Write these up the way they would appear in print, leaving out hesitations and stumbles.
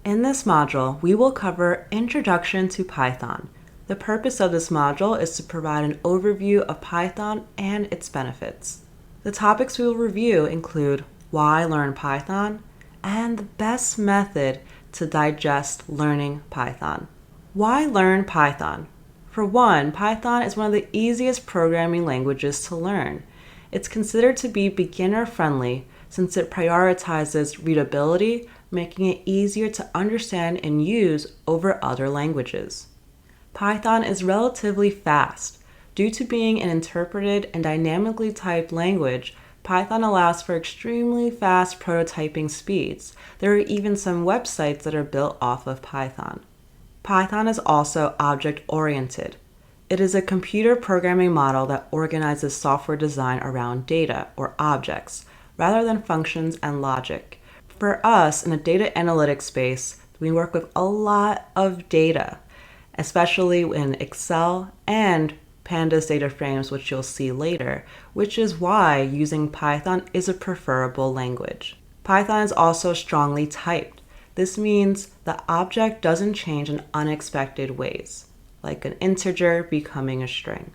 In this module, we will cover Introduction to Python. The purpose of this module is to provide an overview of Python and its benefits. The topics we will review include why learn Python and the best method to digest learning Python. Why learn Python? For one, Python is one of the easiest programming languages to learn. It's considered to be beginner-friendly since it prioritizes readability, making it easier to understand and use over other languages. Python is relatively fast. Due to being an interpreted and dynamically typed language, Python allows for extremely fast prototyping speeds. There are even some websites that are built off of Python. Python is also object-oriented. It is a computer programming model that organizes software design around data, or objects, rather than functions and logic. For us, in the data analytics space, we work with a lot of data, especially in Excel and Pandas data frames, which you'll see later, which is why using Python is a preferable language. Python is also strongly typed. This means the object doesn't change in unexpected ways, like an integer becoming a string.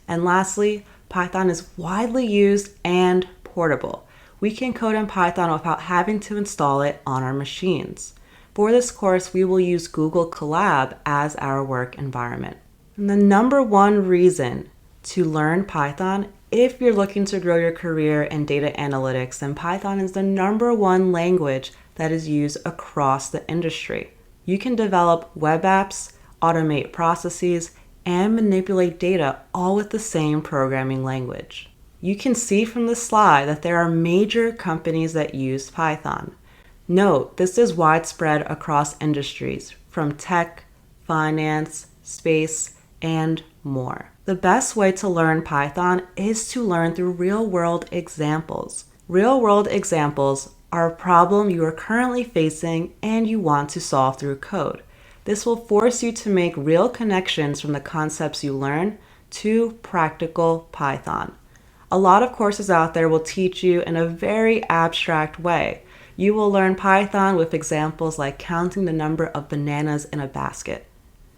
And lastly, Python is widely used and portable. We can code in Python without having to install it on our machines. For this course, we will use Google Colab as our work environment. And the number one reason to learn Python, if you're looking to grow your career in data analytics, then Python is the number one language that is used across the industry. You can develop web apps, automate processes, and manipulate data all with the same programming language. You can see from the slide that there are major companies that use Python. Note, this is widespread across industries, from tech, finance, space, and more. The best way to learn Python is to learn through real-world examples. Real-world examples are a problem you are currently facing and you want to solve through code. This will force you to make real connections from the concepts you learn to practical Python. A lot of courses out there will teach you in a very abstract way. You will learn Python with examples like counting the number of bananas in a basket.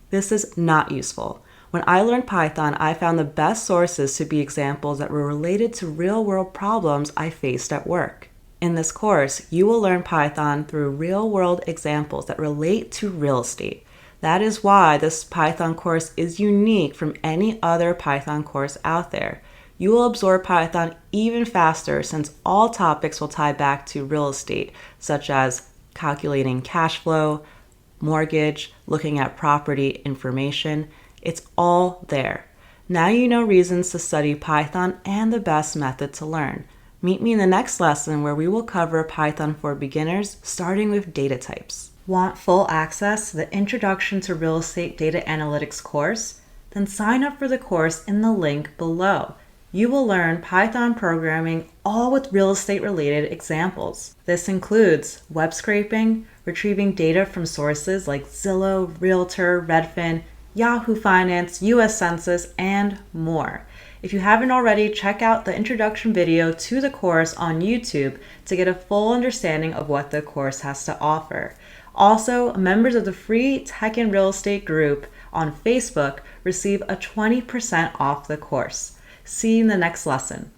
This is not useful. When I learned Python, I found the best sources to be examples that were related to real-world problems I faced at work. In this course, you will learn Python through real-world examples that relate to real estate. That is why this Python course is unique from any other Python course out there. You will absorb Python even faster since all topics will tie back to real estate, such as calculating cash flow, mortgage, looking at property information. It's all there. Now you know reasons to study Python and the best method to learn. Meet me in the next lesson where we will cover Python for beginners, starting with data types. Want full access to the Introduction to Real Estate Data Analytics course? Then sign up for the course in the link below. You will learn Python programming all with real estate related examples. This includes web scraping, retrieving data from sources like Zillow, Realtor, Redfin, Yahoo Finance, US Census, and more. If you haven't already, check out the introduction video to the course on YouTube to get a full understanding of what the course has to offer. Also, members of the free Tech and Real Estate group on Facebook receive a 20% off the course. See you in the next lesson.